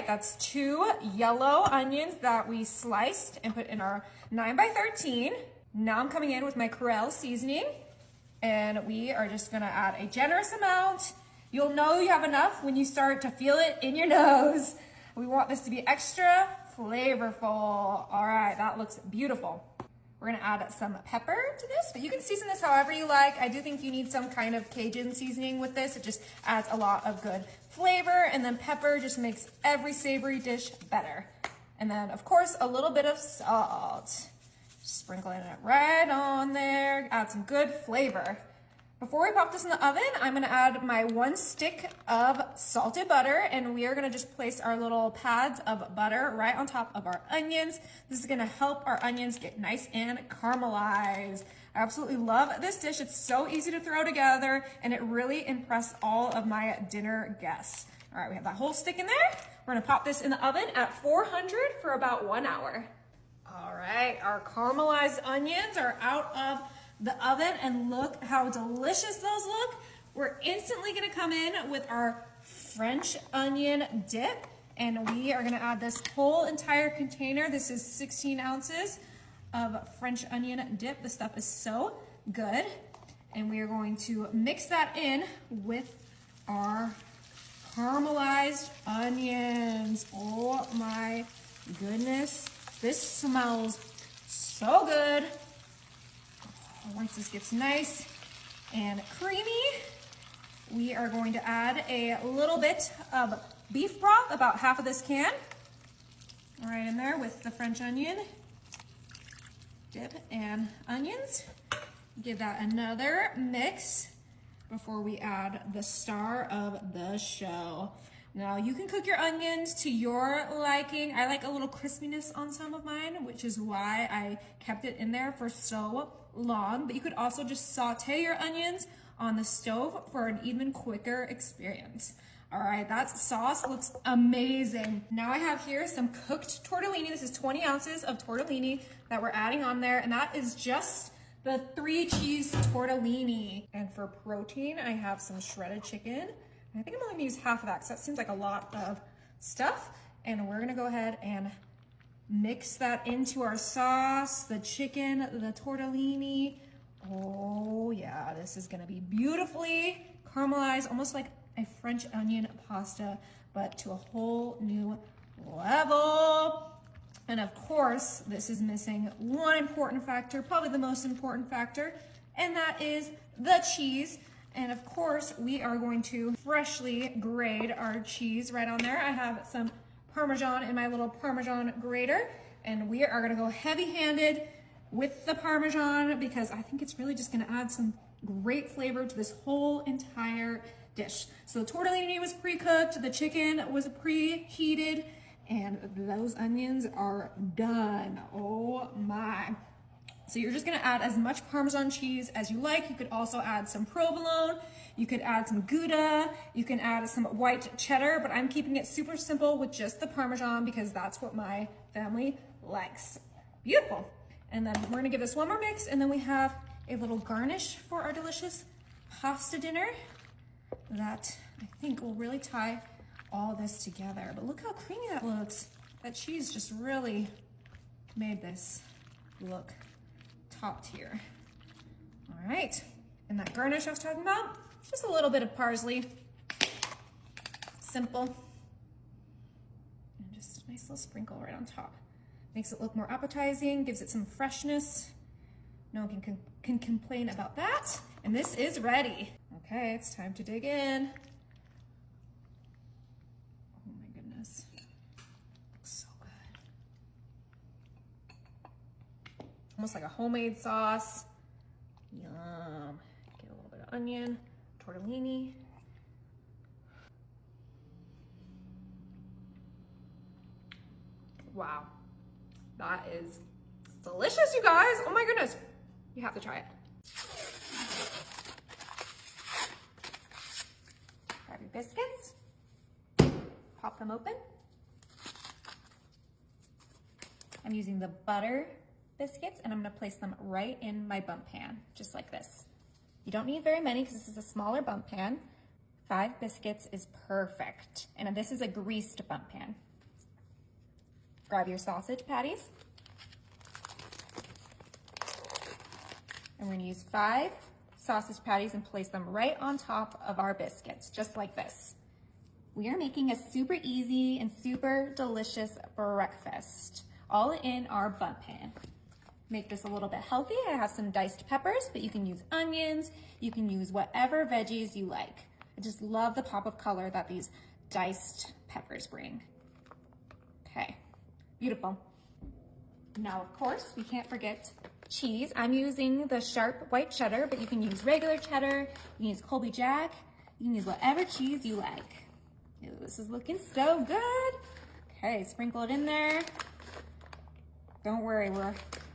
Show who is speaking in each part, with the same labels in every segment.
Speaker 1: right, that's 2 yellow onions that we sliced and put in our 9x13. Now I'm coming in with my Corel seasoning, and we are just gonna add a generous amount. You'll know you have enough when you start to feel it in your nose. We want this to be extra flavorful. All right, that looks beautiful. We're gonna add some pepper to this, but you can season this however you like. I do think you need some kind of Cajun seasoning with this. It just adds a lot of good flavor, and then pepper just makes every savory dish better. And then, of course, a little bit of salt. Sprinkling it right on there, add some good flavor. Before we pop this in the oven, I'm gonna add my 1 stick of salted butter, and we are gonna just place our little pads of butter right on top of our onions. This is gonna help our onions get nice and caramelized. I absolutely love this dish. It's so easy to throw together, and it really impressed all of my dinner guests. All right, we have that whole stick in there. We're gonna pop this in the oven at 400 for about 1 hour. All right, our caramelized onions are out of the oven, and look how delicious those look. We're instantly gonna come in with our French onion dip, and we are gonna add this whole entire container. This is 16 ounces of French onion dip. This stuff is so good. And we are going to mix that in with our caramelized onions. Oh my goodness, this smells so good. Once this gets nice and creamy, we are going to add a little bit of beef broth, about half of this can, right in there with the French onion dip and onions. Give that another mix before we add the star of the show. Now you can cook your onions to your liking. I like a little crispiness on some of mine, which is why I kept it in there for so long, but you could also just saute your onions on the stove for an even quicker experience. All right, that sauce looks amazing. Now I have here some cooked tortellini. This is 20 ounces of tortellini that we're adding on there, and that is just the 3 cheese tortellini. And for protein, I have some shredded chicken. I think I'm only gonna use half of that because that seems like a lot of stuff. And we're gonna go ahead and mix that into our sauce, the chicken, the tortellini. Oh yeah, this is gonna be beautifully caramelized, almost like a French onion pasta, but to a whole new level. And of course, this is missing one important factor, probably the most important factor, and that is the cheese. And of course, we are going to freshly grate our cheese right on there. I have some Parmesan in my little Parmesan grater, and we are gonna go heavy-handed with the Parmesan because I think it's really just gonna add some great flavor to this whole entire dish. So the tortellini was pre-cooked, the chicken was preheated, and those onions are done. Oh my. So you're just gonna add as much Parmesan cheese as you like. You could also add some provolone, you could add some Gouda, you can add some white cheddar, but I'm keeping it super simple with just the Parmesan because that's what my family likes. Beautiful. And then we're gonna give this one more mix, and then we have a little garnish for our delicious pasta dinner that I think will really tie all this together. But look how creamy that looks. That cheese just really made this look top tier. All right, and that garnish I was talking about, just a little bit of parsley. Simple. And just a nice little sprinkle right on top. Makes it look more appetizing, gives it some freshness. No one can complain about that. And this is ready. Okay, it's time to dig in. Oh my goodness. Looks so good. Almost like a homemade sauce. Yum. Get a little bit of onion, tortellini. Wow. That is delicious, you guys. Oh my goodness. You have to try it. Grab your biscuits. Pop them open. I'm using the butter biscuits, and I'm gonna place them right in my bump pan, just like this. You don't need very many because this is a smaller bump pan. 5 biscuits is perfect. And this is a greased bump pan. Grab your sausage patties. And we're gonna use 5 sausage patties and place them right on top of our biscuits, just like this. We are making a super easy and super delicious breakfast, all in our bun pan. Make this a little bit healthy. I have some diced peppers, but you can use onions, you can use whatever veggies you like. I just love the pop of color that these diced peppers bring. Okay, beautiful. Now, of course, we can't forget cheese. I'm using the sharp white cheddar, but you can use regular cheddar, you can use Colby Jack, you can use whatever cheese you like. Ooh, this is looking so good. Okay, sprinkle it in there. Don't worry, we're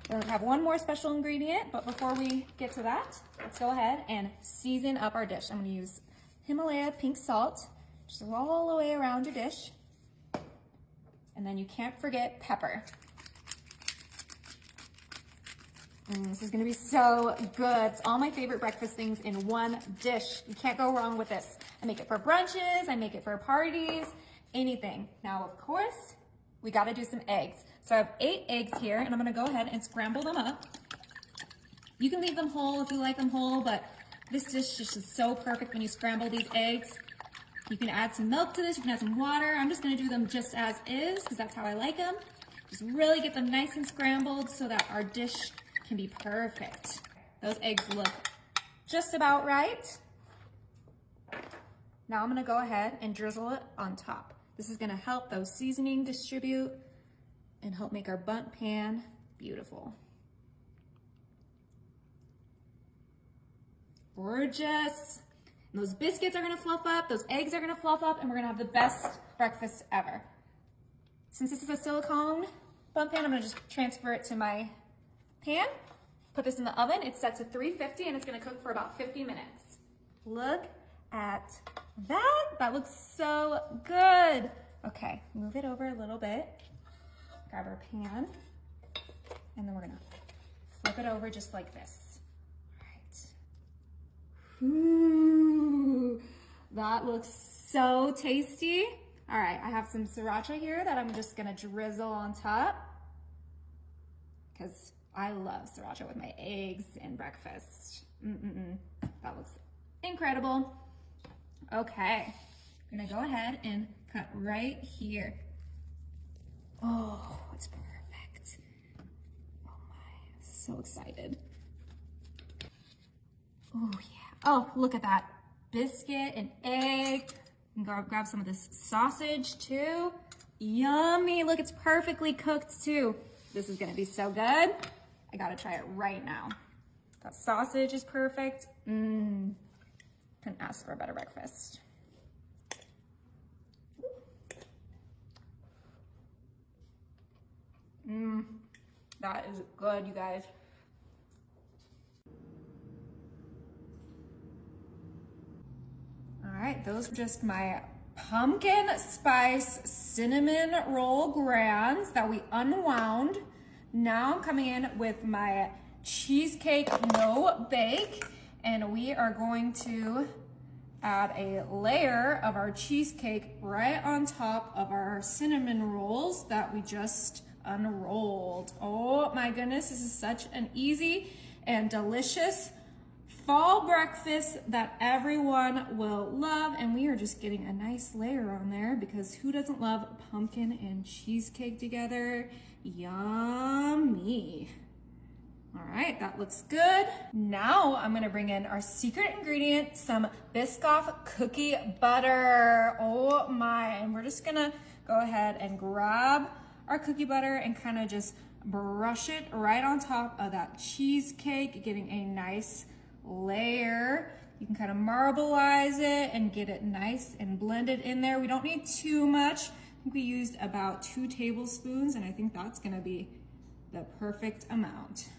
Speaker 1: gonna have one more special ingredient, but before we get to that, let's go ahead and season up our dish. I'm gonna use Himalaya pink salt, just all the way around your dish. And then you can't forget pepper. This is gonna be so good. It's all my favorite breakfast things in one dish. You can't go wrong with this. I make it for brunches, I make it for parties, anything. Now, of course, we gotta do some eggs. So I have 8 eggs here, and I'm gonna go ahead and scramble them up. You can leave them whole if you like them whole, but this dish is just so perfect when you scramble these eggs. You can add some milk to this, you can add some water. I'm just gonna do them just as is, because that's how I like them. Just really get them nice and scrambled so that our dish can be perfect. Those eggs look just about right. Now I'm gonna go ahead and drizzle it on top. This is gonna help those seasoning distribute and help make our bundt pan beautiful. Gorgeous. And those biscuits are gonna fluff up, those eggs are gonna fluff up, and we're gonna have the best breakfast ever. Since this is a silicone bundt pan, I'm gonna just transfer it to my pan. Put this in the oven. It's set to 350 and it's gonna cook for about 50 minutes. Look at that. That looks so good. Okay, move it over a little bit. Grab our pan, and then we're gonna flip it over just like this. All right. Ooh, that looks so tasty. All right, I have some sriracha here that I'm just gonna drizzle on top because I love sriracha with my eggs and breakfast. That looks incredible. Okay, I'm gonna go ahead and cut right here. Oh, it's perfect. Oh my, I'm so excited. Oh yeah, oh, look at that. Biscuit and egg. And grab some of this sausage too. Yummy, look, it's perfectly cooked too. This is gonna be so good. I gotta try it right now. That sausage is perfect. Couldn't ask for a better breakfast. That is good, you guys. All right, those are just my pumpkin spice cinnamon roll grands that we unwound. Now I'm coming in with my cheesecake no bake, and we are going to add a layer of our cheesecake right on top of our cinnamon rolls that we just unrolled. Oh my goodness, this is such an easy and delicious fall breakfast that everyone will love, and we are just getting a nice layer on there because who doesn't love pumpkin and cheesecake together? Yummy. All right, that looks good. Now I'm gonna bring in our secret ingredient, some Biscoff cookie butter. Oh my, and we're just gonna go ahead and grab our cookie butter and kind of just brush it right on top of that cheesecake, getting a nice layer. You can kind of marbleize it and get it nice and blended in there. We don't need too much. I think we used about 2 tablespoons, and I think that's gonna be the perfect amount.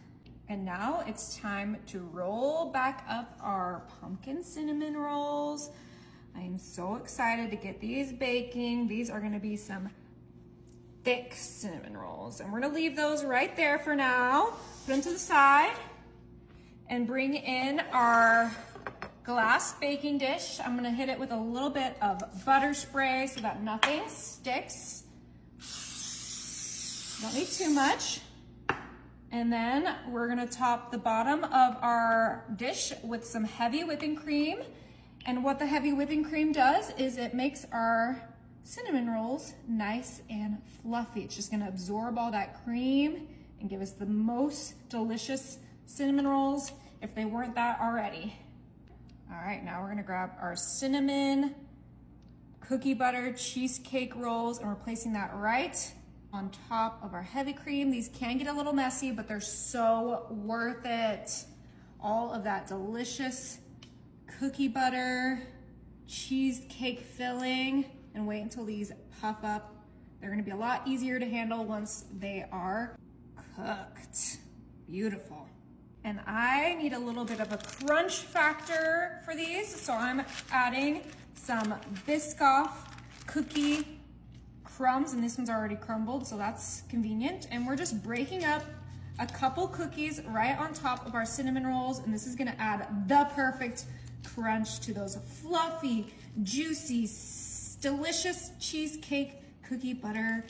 Speaker 1: And now it's time to roll back up our pumpkin cinnamon rolls. I am so excited to get these baking. These are gonna be some thick cinnamon rolls, and we're gonna leave those right there for now. Put them to the side and bring in our glass baking dish. I'm gonna hit it with a little bit of butter spray so that nothing sticks. Don't need too much. And then we're gonna top the bottom of our dish with some heavy whipping cream. And what the heavy whipping cream does is it makes our cinnamon rolls nice and fluffy. It's just gonna absorb all that cream and give us the most delicious cinnamon rolls if they weren't that already. All right, now we're gonna grab our cinnamon cookie butter cheesecake rolls and we're placing that right on top of our heavy cream. These can get a little messy, but they're so worth it. All of that delicious cookie butter, cheesecake filling, and wait until these puff up. They're gonna be a lot easier to handle once they are cooked. Beautiful. And I need a little bit of a crunch factor for these, so I'm adding some Biscoff cookie crumbs, and this one's already crumbled, so that's convenient. And we're just breaking up a couple cookies right on top of our cinnamon rolls, and this is gonna add the perfect crunch to those fluffy, juicy, delicious cheesecake cookie butter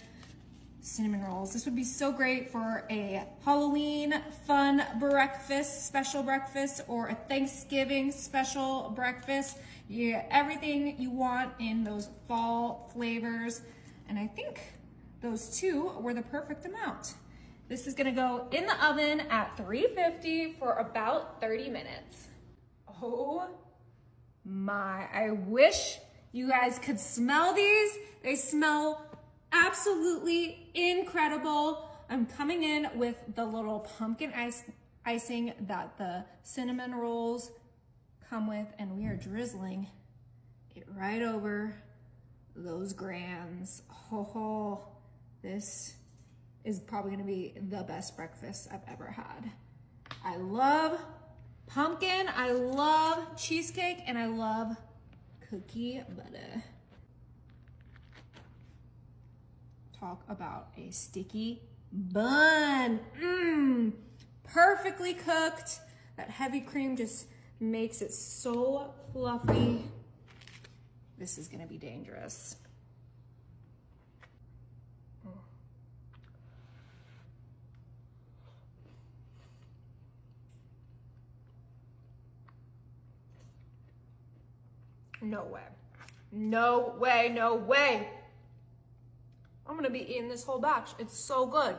Speaker 1: cinnamon rolls. This would be so great for a Halloween fun breakfast, special breakfast, or a Thanksgiving special breakfast. You get everything you want in those fall flavors. And I think those two were the perfect amount. This is gonna go in the oven at 350 for about 30 minutes. Oh my, I wish you guys could smell these. They smell absolutely incredible. I'm coming in with the little pumpkin icing that the cinnamon rolls come with, and we are drizzling it right over those grands. Oh, this is probably gonna be the best breakfast I've ever had. I love pumpkin, I love cheesecake, and I love cookie butter. Talk about a sticky bun. Perfectly cooked. That heavy cream just makes it so fluffy. This is gonna be dangerous. No way. No way, no way. I'm gonna be eating this whole batch. It's so good.